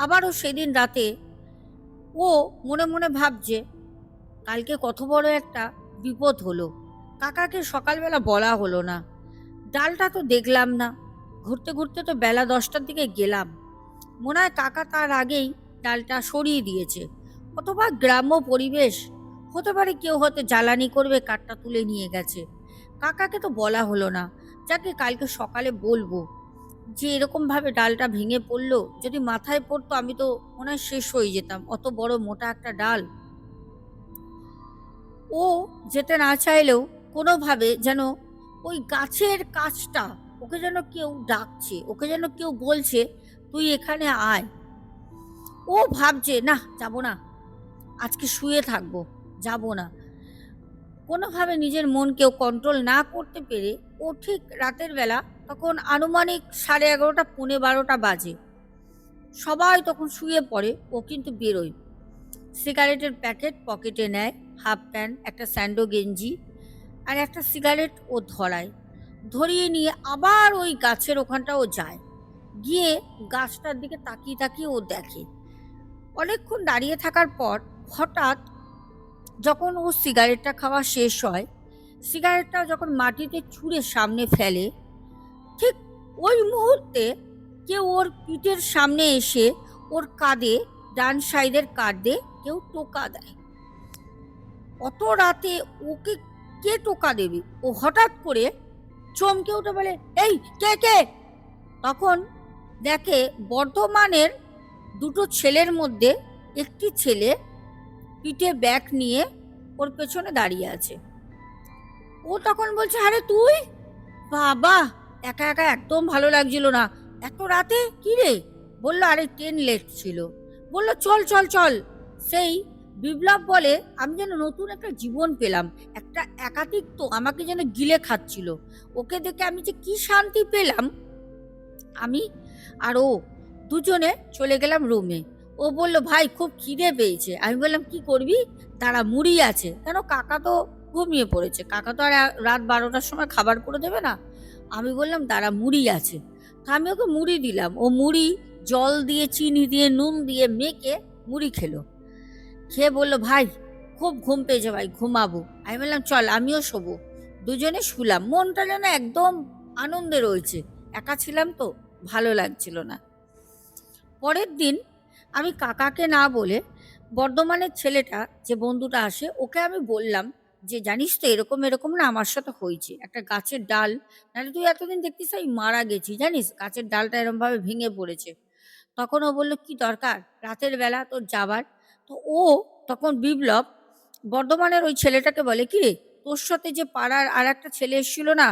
আবারও সেদিন রাতে ও মনে মনে ভাবছে কালকে কত বড় একটা বিপদ হলো, কাকাকে সকালবেলা বলা হলো না, ডালটা তো দেখলাম না, ঘুরতে ঘুরতে তো বেলা 10টার দিকে গেলাম, মনে হয় কাকা তার আগেই ডালটা সরিয়ে দিয়েছে। অথবা গ্রাম্য পরিবেশ হতে পারে, কেউ হয়তো জ্বালানি করবে, কাঠটা তুলে নিয়ে গেছে। কাকাকে তো বলা হলো না, যাকে কালকে সকালে বলবো যে এরকম ভাবে ডালটা ভেঙে পড়লো, যদি মাথায় পড়তো আমি তো মনে হয় শেষ হয়ে যেতাম, অত বড় মোটা একটা ডাল। ও যেতে না চাইলেও কোনোভাবে যেন ওই গাছের কাছটা, ওকে যেন কেউ ডাকছে, ওকে যেন কেউ বলছে তুই এখানে আয়। ও ভাবছে না, যাব না, আজকে শুয়ে থাকবো, যাব না। কোনোভাবে নিজের মনকেও কন্ট্রোল না করতে পেরে ও ঠিক রাতের বেলা, তখন আনুমানিক 11:30 পৌনে 12টা বাজে, সবাই তখন শুয়ে পড়ে, ও কিন্তু বেরোয়। সিগারেটের প্যাকেট পকেটে নেয়, হাফ প্যান্ট, একটা স্যান্ডো গেঞ্জি আর একটা সিগারেট ও ধরায়। ধরিয়ে নিয়ে আবার ওই গাছের ওখানটা ও যায়, গিয়ে গাছটার দিকে তাকিয়ে তাকিয়ে ও দেখে। অনেকক্ষণ দাঁড়িয়ে থাকার পর হঠাৎ যখন ও সিগারেটটা খাওয়া শেষ হয়, সিগারেটটা যখন মাটিতে ছুঁড়ে সামনে ফেলে, ঠিক ওই মুহূর্তে কেউ ওর পিঠের সামনে এসে ওর কাঁধে, ডান সাইডের কাঁধে কেউ টোকা দেয়। অত রাতে ওকে কে টোকা দেবে? ও হঠাৎ করে চমকে উঠে বলে, এই কে কে? তখন দেখে বর্ধমানের দুটো ছেলের মধ্যে একটি ছেলে পিঠে ব্যাগ নিয়ে ওর পেছনে দাঁড়িয়ে আছে। ও তখন বলছে, আরে তুই? বাবা, একা একা একদম ভালো লাগছিল না, এত রাতে কি রে? বললো আরে ট্রেন লেট ছিল। বললো চল চল চল। সেই বিপ্লব বলে আমি যেন নতুন একটা জীবন পেলাম, একটা একাকিত্ব আমাকে যেন গিলে খাচ্ছিল, ওকে দেখে আমি যে কি শান্তি পেলাম। আমি আর ও দুজনে চলে গেলাম রুমে। ও বলল ভাই খুব খিদে পেয়েছে। আমি বললাম কি করবি? তারা মুড়ি আছে, কেন কাকা তো ঘুমিয়ে পড়েছে, কাকা তো আর রাত 12টার সময় খাবার করে দেবে না। আমি বললাম দাঁড়া, মুড়ি আছে। তা আমি ওকে মুড়ি দিলাম, ও মুড়ি জল দিয়ে, চিনি দিয়ে, নুন দিয়ে মেখে মুড়ি খেলো। খেয়ে বললো ভাই খুব ঘুম পেয়েছে ভাই, ঘুমাবো। আমি বললাম চল আমিও শোবো। দুজনে শুলাম, মনটা যেন একদম আনন্দে রয়েছে, একা ছিলাম তো ভালো লাগছিল না। পরের দিন আমি কাকাকে না বলে বর্ধমানের ছেলেটা যে বন্ধুটা আসে, ওকে আমি বললাম যে জানিস তো এরকম এরকম না আমার সাথে হয়েছে, একটা গাছের ডাল, নাহলে তুই এতদিন দেখতিস আমি মারা গেছি, জানিস গাছের ডালটা এরকম ভাবে ভেঙে পড়েছে। তখন ও বললো কি দরকার রাতের বেলা তোর যাবার? তো ও তখন বিপ্লব বর্ধমানের ওই ছেলেটাকে বলে, কি রে তোর সাথে যে পাড়ার আর একটা ছেলে এসেছিল না,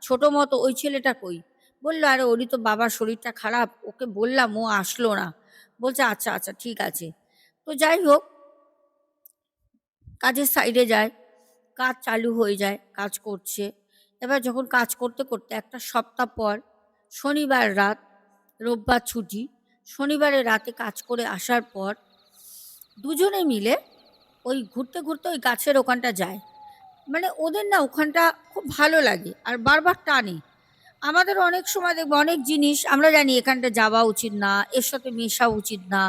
ছোট মতো, ওই ছেলেটা কই? বললো আরে ওরই তো বাবার শরীরটা খারাপ, ওকে বললাম ও আসলো না। বলছে আচ্ছা আচ্ছা ঠিক আছে। তো যাই হোক, কাজের সাইডে যায়, কাজ চালু হয়ে যায়, কাজ করছে। এবার যখন কাজ করতে করতে একটা সপ্তাহ পর শনিবার রাত, রোববার ছুটি, শনিবারে রাতে কাজ করে আসার পর দুজনে মিলে ওই ঘুরতে ঘুরতে ওই গাছের ওখানটা যায়। মানে ওদের না ওখানটা খুব ভালো লাগে আর বারবার টানে। আমাদের অনেক সময় দেখবো অনেক জিনিস আমরা জানি এখানটা যাওয়া উচিত না, এর সাথে মেশা উচিত না,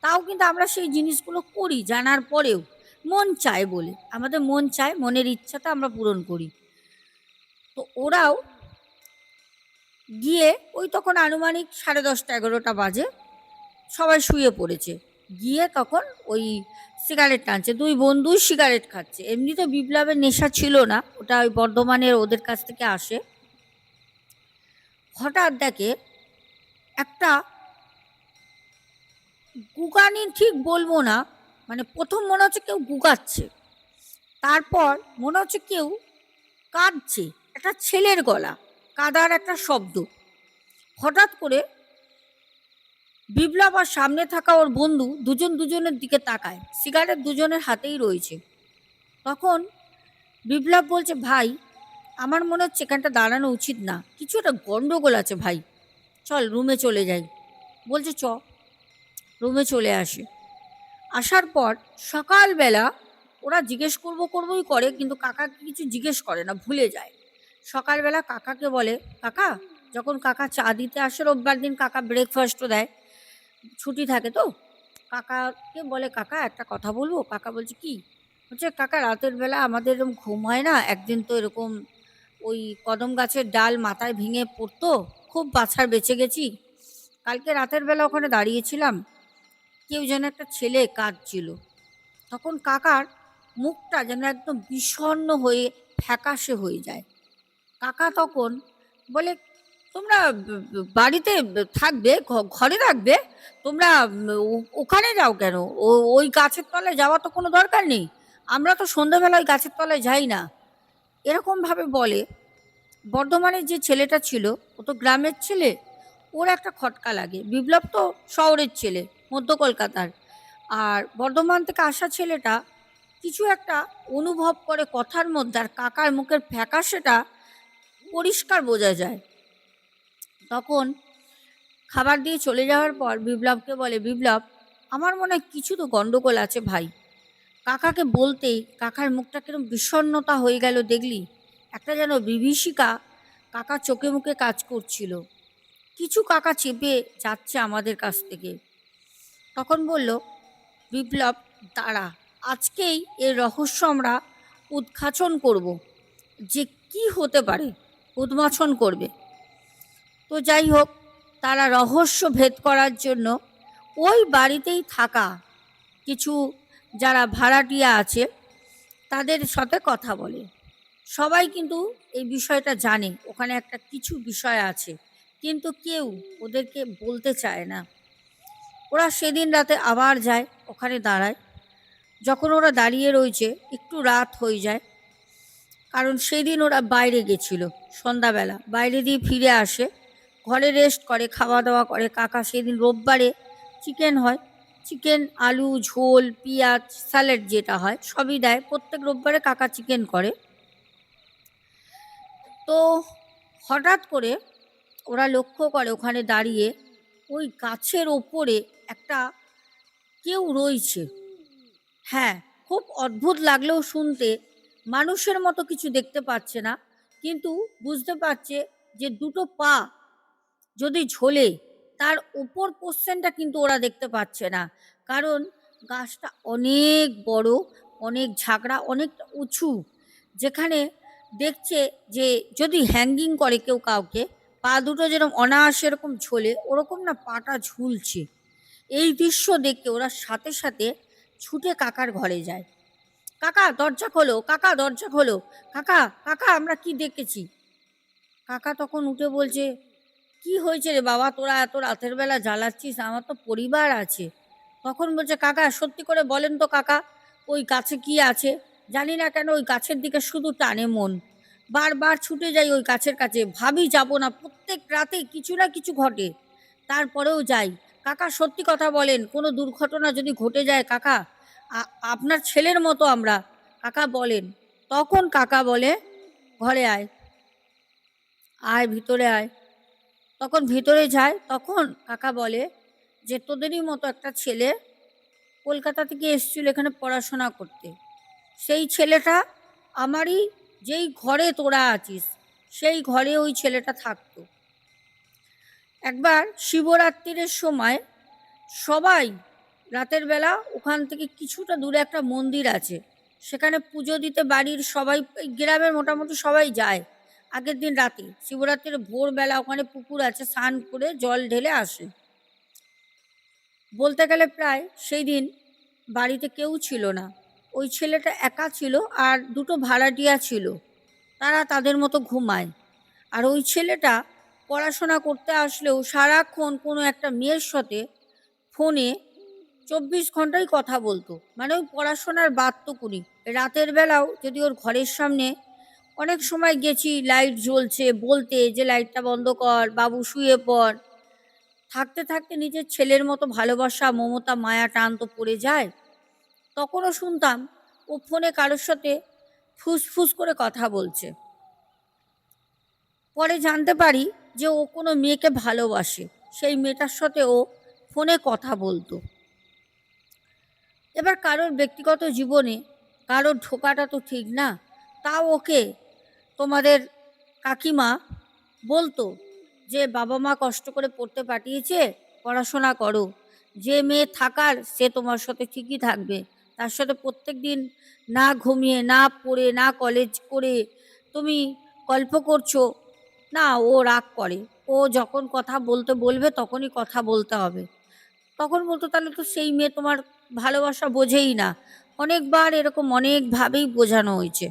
তাও কিন্তু আমরা সেই জিনিসগুলো করি জানার পরেও। মন চায় বলে, আমাদের মন চায়, মনের ইচ্ছাটা আমরা পূরণ করি। তো ওরাও গিয়ে ওই তখন আনুমানিক 10:30-11টা বাজে, সবাই শুয়ে পড়েছে। গিয়ে তখন ওই সিগারেট টানছে, দুই বন্ধুই সিগারেট খাচ্ছে। এমনি তো বিপ্লবের নেশা ছিল না, ওটা ওই বর্ধমানের ওদের কাছ থেকে আসে। হঠাৎ দেখে একটা গুগানি, ঠিক বলবো না, মানে প্রথম মনে হচ্ছে কেউ গুগাচ্ছে, তারপর মনে হচ্ছে কেউ কাঁদছে, একটা ছেলের গলা, কাদার একটা শব্দ। হঠাৎ করে বিপ্লব আর সামনে থাকা ওর বন্ধু দুজন দুজনের দিকে তাকায়, সিগারেট দুজনের হাতেই রয়েছে। তখন বিপ্লব বলছে, ভাই আমার মনে হচ্ছে এখানটা দাঁড়ানো উচিত না, কিছু একটা গন্ডগোল আছে ভাই, চল রুমে চলে যাই। বলছে চ। রুমে চলে আসে। আসার পর সকালবেলা ওরা জিজ্ঞেস করবোই করে, কিন্তু কাকাকে কিছু জিজ্ঞেস করে না, ভুলে যায়। সকালবেলা কাকাকে বলে, কাকা, যখন কাকা চা দিতে আসে, রোববার দিন কাকা ব্রেকফাস্টও দেয়, ছুটি থাকে তো, কাকাকে বলে, কাকা একটা কথা বলবো। কাকা বলছে, কি? বলছে, কাকা রাতের বেলা আমাদের এরকম ঘুম হয় না, একদিন তো এরকম ওই কদম গাছের ডাল মাথায় ভেঙে পড়তো, খুব বাছার বেঁচে গেছি। কালকে রাতের বেলা ওখানে দাঁড়িয়েছিলাম, কেউ যেন একটা ছেলে কাঁদছিল। তখন কাকার মুখটা যেন একদম বিষণ্ণ হয়ে ফ্যাকাশে হয়ে যায়। কাকা তখন বলে, তোমরা বাড়িতে থাকবে, ঘরে থাকবে, তোমরা ওখানে যাও কেন? ওই গাছের তলায় যাওয়া তো কোনো দরকার নেই, আমরা তো সন্ধ্যাবেলা ওই গাছের তলায় যাই না। এরকমভাবে বলে। বর্ধমানের যে ছেলেটা ছিল, ও তো গ্রামের ছেলে, ওর একটা খটকা লাগে। বিপ্লব তো শহরের ছেলে, মধ্য কলকাতার। আর বর্ধমান থেকে আসা ছেলেটা কিছু একটা অনুভব করে কথার মধ্যে, আর কাকার মুখের ফ্যাকাশেটা পরিষ্কার বোঝা যায়। তখন খাবার দিয়ে চলে যাওয়ার পর বিপ্লবকে বলে, বিপ্লব আমার মনে হয় কিছু তো গন্ডগোল আছে ভাই। কাকাকে বলতেই কাকার মুখটা কিরকম বিষণ্ণতা হয়ে গেল, দেখলি? একটা যেন বিভীষিকা কাকার চোখে মুখে কাজ করছিল। কিছু কাকা চেপে যাচ্ছে আমাদের কাছ থেকে। তখন বলল, বিপ্লব দাঁড়া, আজকেই এর রহস্য আমরা উদ্ঘাটন করব, যে কি হতে পারে, উন্মোচন করবে। তো যাই হোক, তারা রহস্য ভেদ করার জন্য ওই বাড়িতেই থাকা কিছু যারা ভাড়াটিয়া আছে তাদের সাথে কথা বলে। সবাই কিন্তু এই বিষয়টা জানে, ওখানে একটা কিছু বিষয় আছে, কিন্তু কেউ ওদেরকে বলতে চায় না। ওরা সেদিন রাতে আবার যায়, ওখানে দাঁড়ায়। যখন ওরা দাঁড়িয়ে রয়েছে, একটু রাত হয়ে যায়, কারণ সেই দিন ওরা বাইরে গেছিল, সন্ধ্যাবেলা বাইরে দিয়ে ফিরে আসে, ঘরে রেস্ট করে, খাওয়া দাওয়া করে। কাকা সেদিন রোববারে চিকেন হয়, চিকেন, আলু ঝোল, পেঁয়াজ, স্যালাড যেটা হয় সবই দেয়, প্রত্যেক রোববারে কাকা চিকেন করে। তো হঠাৎ করে ওরা লক্ষ্য করে ওখানে দাঁড়িয়ে ওই গাছের ওপরে একটা কেউ রয়েছে। হ্যাঁ, খুব অদ্ভুত লাগলেও শুনতে, মানুষের মতো কিছু দেখতে পাচ্ছে না, কিন্তু বুঝতে পারছে যে দুটো পা যদি ঝোলে, তার উপর পোর্শনটা কিন্তু ওরা দেখতে পাচ্ছে না, কারণ গাছটা অনেক বড়, অনেক ঝাঁকড়া, অনেকটা উঁচু, যেখানে দেখছে যে যদি হ্যাঙ্গিং করে কেউ কাউকে, পা দুটো যেরকম অনায়াসে এরকম ঝোলে, ওরকম না পাটা ঝুলছে। এই দৃশ্য দেখে ওরা সাথে সাথে ছুটে কাকার ঘরে যায়। কাকা দরজা খোলো, কাকা দরজা খোলো, কাকা কাকা আমরা কি দেখেছি। কাকা তখন উঠে বলছে, কি হয়েছে রে বাবা, তোরা এত রাতের বেলা জ্বালাচ্ছিস, আমার তো পরিবার আছে। তখন বলছে, কাকা সত্যি করে বলেন তো কাকা, ওই গাছে কি আছে? জানি না কেন ওই গাছের দিকে শুধু টানে মন, বারবার ছুটে যাই ওই গাছের কাছে, ভাবি যাব না, প্রত্যেক রাতে কিছু না কিছু ঘটে, তারপরেও যাই। কাকা সত্যি কথা বলেন, কোনো দুর্ঘটনা যদি ঘটে যায় কাকা, আপনার ছেলের মতো আমরা, কাকা বলেন। তখন কাকা বলে, ঘরে আয়, আয় ভিতরে আয়। তখন ভিতরে যায়, তখন কাকা বলে যে তোদেরই মতো একটা ছেলে কলকাতা থেকে এসেছিল এখানে পড়াশোনা করতে, সেই ছেলেটা আমারই, যেই ঘরে তোরা আছিস সেই ঘরে ওই ছেলেটা থাকতো। একবার শিবরাত্রির সময় সবাই রাতের বেলা ওখান থেকে কিছুটা দূরে একটা মন্দির আছে, সেখানে পুজো দিতে বাড়ির সবাই, গ্রামের মোটামুটি সবাই যায়। আগের দিন রাতে শিবরাত্রির ভোরবেলা ওখানে পুকুর আছে, স্নান করে জল ঢেলে আসে। বলতে গেলে প্রায় সেই দিন বাড়িতে কেউ ছিল না, ওই ছেলেটা একা ছিল আর দুটো ভাড়াটিয়া ছিল, তারা তাদের মতো ঘুমায়। আর ওই ছেলেটা পড়াশোনা করতে আসলেও সারাক্ষণ কোনো একটা মেয়ের সাথে ফোনে 24 ঘন্টাই কথা বলতো, মানে ওই পড়াশোনার বাদ তো করি, রাতের বেলাও যদি ওর ঘরের সামনে অনেক সময় গেছি লাইট জ্বলছে বলতে যে লাইটটা বন্ধ কর, বাবু শুয়ে পড়, থাকতে থাকতে নিজের ছেলের মতো ভালোবাসা, মমতা, মায়া, টান তো পড়ে যায়। তখনও শুনতাম ও ফোনে কারোর সাথে ফুসফুস করে কথা বলছে। পরে জানতে পারি যে ও কোনো মেয়েকে ভালোবাসে, সেই মেয়েটার সাথে ও ফোনে কথা বলতো। এবার কারোর ব্যক্তিগত জীবনে কারোর ঢোকাটা তো ঠিক না, তাও ওকে তোমাদের কাকিমা বলতো যে বাবা মা কষ্ট করে পড়তে পাঠিয়েছে, পড়াশোনা করো, যে মেয়ে থাকার সে তোমার সাথে ঠিকই থাকবে, তার সাথে প্রত্যেক দিন না ঘুমিয়ে, না পড়ে, না কলেজ করে তুমি গল্প করছো না। ও রাগ করে, ও যখন কথা বলতে বলবে তখনই কথা বলতে হবে। তখন বলতো তাহলে তো সেই মেয়ে তোমার ভালোবাসা বোঝেই না। অনেকবার এরকম অনেকভাবেই বোঝানো হয়েছে।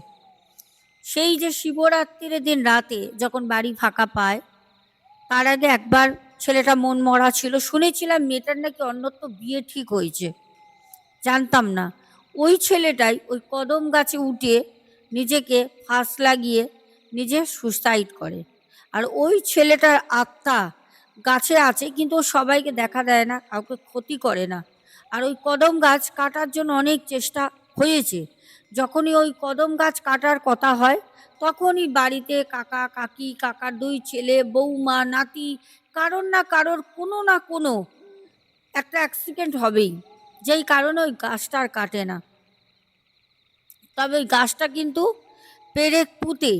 সেই যে শিবরাত্রির দিন রাতে যখন বাড়ি ফাঁকা পায়, তার আগে একবার ছেলেটা মন মরা ছিল, শুনেছিলাম মেয়েটার নাকি অন্যত্র বিয়ে ঠিক হয়েছে, জানতাম না। ওই ছেলেটাই ওই কদম গাছে উঠে নিজেকে ফাঁস লাগিয়ে নিজে সুসাইড করে। আর ওই ছেলেটার আত্মা গাছে আছে, কিন্তু ও সবাইকে দেখা দেয় না, কাউকে ক্ষতি করে না। আর ওই কদম গাছ কাটার জন্য অনেক চেষ্টা হয়েছে। যখনই ওই কদম গাছ কাটার কথা হয়, তখনই বাড়িতে কাকা কাকি, কাকার দুই ছেলে, বৌমা, নাতি, কারোর না কারোর কোনো না কোনো একটা অ্যাক্সিডেন্ট হবেই, যেই কারণে ওই গাছটা আর কাটে না। তবে ওই গাছটা কিন্তু পেরেক পুঁতে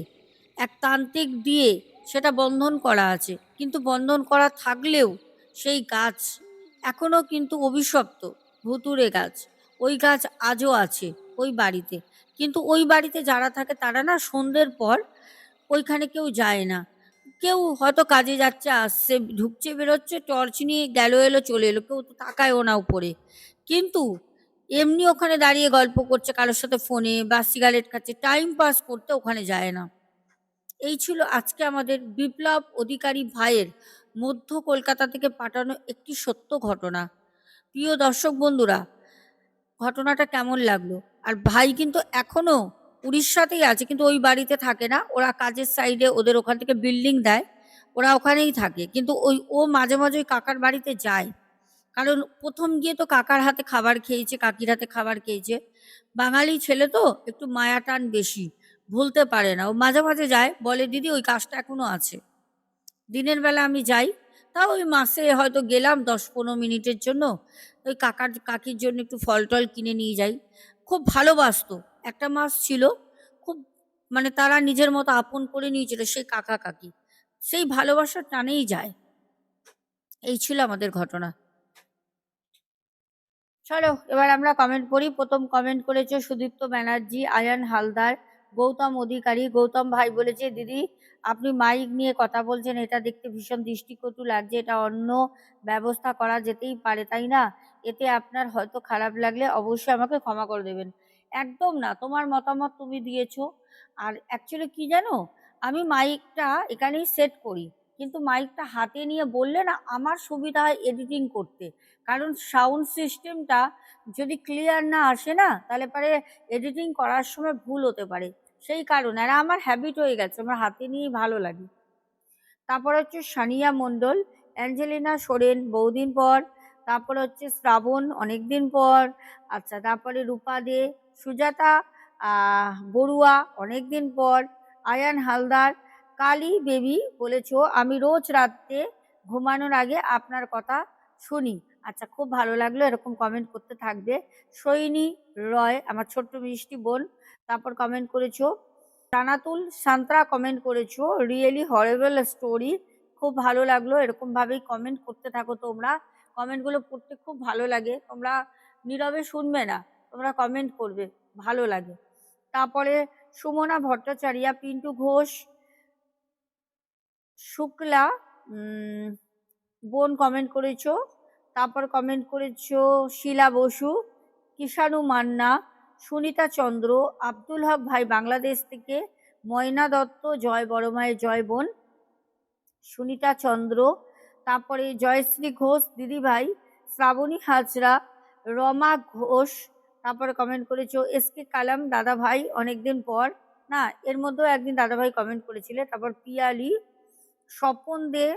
এক তান্ত্রিক দিয়ে সেটা বন্ধন করা আছে, কিন্তু বন্ধন করা থাকলেও সেই গাছ এখনো কিন্তু অভিশপ্ত, ভুতুড়ে গাছ। ওই গাছ আজও আছে ওই বাড়িতে, কিন্তু ওই বাড়িতে যারা থাকে তারা না সন্ধ্যের পর ওইখানে কেউ যায় না। কেউ হয়তো কাজে যাচ্ছে, আসছে, ঢুকছে, বেরোচ্ছে, টর্চ নিয়ে গেল, এলো, চলে এলো, কেউ তো তাকায়ও না উপরে। কিন্তু এমনি ওখানে দাঁড়িয়ে গল্প করছে কারোর সাথে ফোনে বা সিগারেট খাচ্ছে, টাইম পাস করতে ওখানে যায় না। এই ছিল আজকে আমাদের বিপ্লব অধিকারী ভাইয়ের মধ্য কলকাতা থেকে পাঠানো একটি সত্য ঘটনা। প্রিয় দর্শক বন্ধুরা, ঘটনাটা কেমন লাগলো? আর ভাই কিন্তু এখনো উড়িষ্যাতেই আছে, কিন্তু ওই বাড়িতে থাকে না, ওরা কাজের সাইডে ওদের ওখান থেকে বিল্ডিং দেয়, ওরা ওখানেই থাকে। কিন্তু ওই ও মাঝে মাঝে ওই কাকার বাড়িতে যায়, কারণ প্রথম গিয়ে তো কাকার হাতে খাবার খেয়েছে, কাকির হাতে খাবার খেয়েছে। বাঙালি ছেলে তো একটু মায়া টান বেশি, ভুলতে পারে না। ও মাঝে মাঝে যায়, বলে দিদি ওই কাজটা এখনো আছে। দিনের বেলা আমি যাই, তাও ওই মাসে হয়তো গেলাম 10-15 মিনিটের জন্য, ওই কাকার কাকির জন্য একটু ফল টল কিনে নিয়ে যাই। খুব ভালোবাসতো, একটা মাস ছিল, খুব, মানে তারা নিজের মতো আপন করে নিয়েছিল সেই কাকা কাকি, সেই ভালোবাসার টানেই যায়। এই ছিল আমাদের ঘটনা। চলো এবার আমরা কমেন্ট পড়ি। প্রথম কমেন্ট করেছে সুদীপ্ত ব্যানার্জি, আয়ান হালদার, গৌতম অধিকারী। গৌতম ভাই বলেছে, দিদি আপনি মাইক নিয়ে কথা বলছেন, এটা দেখতে ভীষণ দৃষ্টিকটু লাগছে, এটা অন্য ব্যবস্থা করা যেতেই পারে, তাই না? এতে আপনার হয়তো খারাপ লাগলে অবশ্যই আমাকে ক্ষমা করে দেবেন। একদম না, তোমার মতামত তুমি দিয়েছো। আর অ্যাকচুয়ালি কি জানো, আমি মাইকটা এখানেই সেট করি, কিন্তু মাইকটা হাতে নিয়ে বললে না আমার সুবিধা হয় এডিটিং করতে, কারণ সাউন্ড সিস্টেমটা যদি ক্লিয়ার না আসে না, তাহলে পরে এডিটিং করার সময় ভুল হতে পারে। সেই কারণে, আর আমার হ্যাবিট হয়ে গেছে, আমার হাতে নিয়েই ভালো লাগে। তারপর হচ্ছে সানিয়া মণ্ডল, অ্যাঞ্জেলিনা সোরেন বহুদিন পর, তারপরে হচ্ছে শ্রাবণ অনেকদিন পর, আচ্ছা, তারপরে রূপা দে, সুজাতা বড়ুয়া অনেকদিন পর, আয়ান হালদার, কালী বেবি বলেছো আমি রোজ রাত্রে ঘুমানোর আগে আপনার কথা শুনি। আচ্ছা, খুব ভালো লাগলো, এরকম কমেন্ট করতে থাকবে। সৈনী রয়, আমার ছোট্ট মিষ্টি বোন, তারপর কমেন্ট করেছো জানাতুল সান্ত্রা কমেন্ট করেছো, রিয়েলি হরেবল স্টোরি, খুব ভালো লাগলো। এরকমভাবেই কমেন্ট করতে থাকো তোমরা। কমেন্টগুলো পড়তে খুব ভালো লাগে। তোমরা নীরবে শুনবে না, তোমরা কমেন্ট করবে, ভালো লাগে। তারপরে সুমনা ভট্টাচার্য, পিন্টু ঘোষ, শুক্লা বোন কমেন্ট করেছো। তারপর কমেন্ট করেছো শিলা বসু, কিষাণু মান্না, সুনিতা চন্দ্র, আব্দুল হক ভাই বাংলাদেশ থেকে, ময়না দত্ত, জয় বড় মায়ের জয় বোন, সুনিতা চন্দ্র, তারপরে জয়শ্রী ঘোষ দিদিভাই, শ্রাবণী হাজরা, রমা ঘোষ, তারপরে কমেন্ট করেছো এস কে কালাম দাদা ভাই, অনেকদিন পর না, এর মধ্যেও একদিন দাদা ভাই কমেন্ট করেছিলে। তারপর পিয়ালি, স্বপন দে,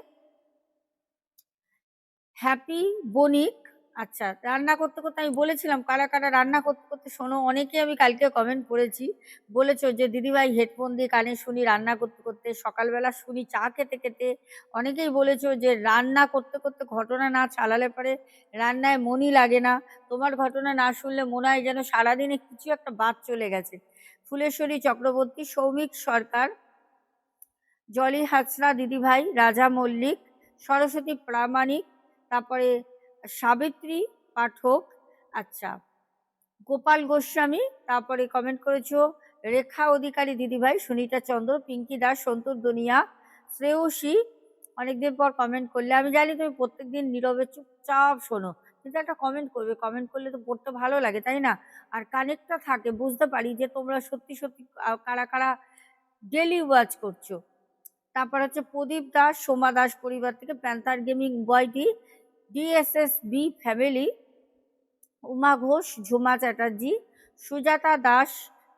হ্যাপি বণিক। আচ্ছা, রান্না করতে করতে আমি বলেছিলাম কারা কারা রান্না করতে করতে শোনো। অনেকে আমি কালকে কমেন্ট করেছি, বলেছো যে দিদিভাই হেডফোন দিয়ে কানে শুনি রান্না করতে করতে, সকালবেলা শুনি চা খেতে খেতে। অনেকেই বলেছো যে রান্না করতে করতে ঘটনা না চালালে পরে রান্নায় মনই লাগে না। তোমার ঘটনা না শুনলে মনে হয় যেন সারাদিনে কিছু একটা বাদ চলে গেছে। ফুলেশ্বরী চক্রবর্তী, সৌমিক সরকার, জলি হাজরা দিদিভাই, রাজা মল্লিক, সরস্বতী প্রামাণিক, তারপরে সাবিত্রী পাঠক, আচ্ছা, গোপাল গোস্বামী, তারপরে কমেন্ট করেছো রেখা অধিকারী দিদিভাই, সুনিতা চন্দ্র, পিঙ্কি দাস, সন্তুর দুনিয়া, শ্রেয়সী, অনেকদিন পর কমেন্ট করলে। আমি জানি তুমি প্রত্যেকদিন নীরবে চুপচাপ শোনো, কিন্তু একটা কমেন্ট করবে, কমেন্ট করলে তো পড়তে ভালো লাগে তাই না? আর কানেক্টটা থাকে, বুঝতে পারি যে তোমরা সত্যি সত্যি কারা কারা ডেলি ওয়াচ করছো। তারপর হচ্ছে প্রদীপ দাস, সোমা দাস পরিবার থেকে, প্যান্থার গেমিং বয়টি, ডিএসএসবি ফ্যামিলি, উমা ঘোষ, ঝুমা চ্যাটার্জি, সুজাতা দাস,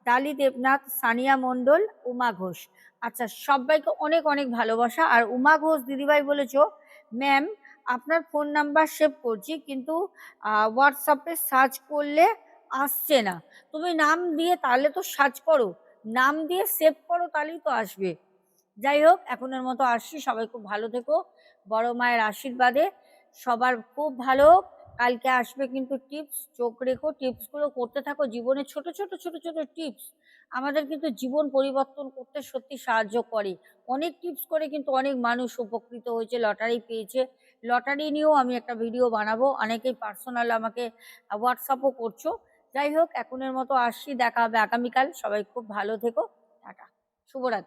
ডালি দেবনাথ, সানিয়া মণ্ডল, উমা ঘোষ। আচ্ছা, সবাইকে অনেক অনেক ভালোবাসা। আর উমা ঘোষ দিদিভাই বলেছো ম্যাম আপনার ফোন নাম্বার সেভ করছি, কিন্তু হোয়াটসঅ্যাপে সার্চ করলে আসছে না। তুমি নাম দিয়ে তাহলে তো সার্চ করো, নাম দিয়ে সেভ করো, তাহলেই তো আসবে। যাই হোক, এখনের মতো আসছি। সবাই খুব ভালো থেকো, বড় মায়ের আশীর্বাদে সবার খুব ভালো। কালকে আসবে কিন্তু টিপস, চোখ রেখো, টিপসগুলো করতে থাকো। জীবনে ছোট ছোট ছোট ছোট টিপস আমাদের কিন্তু জীবন পরিবর্তন করতে সত্যি সাহায্য করে। অনেক টিপস করে কিন্তু অনেক মানুষ উপকৃত হয়েছে, লটারি পেয়েছে। লটারি নিয়েও আমি একটা ভিডিও বানাবো, অনেকেই পার্সোনাল আমাকে হোয়াটসঅ্যাপও করছো। যাই হোক, এখনের মতো আসছি, দেখা হবে আগামীকাল। সবাই খুব ভালো থেকো, টাটা, শুভরাত্রি।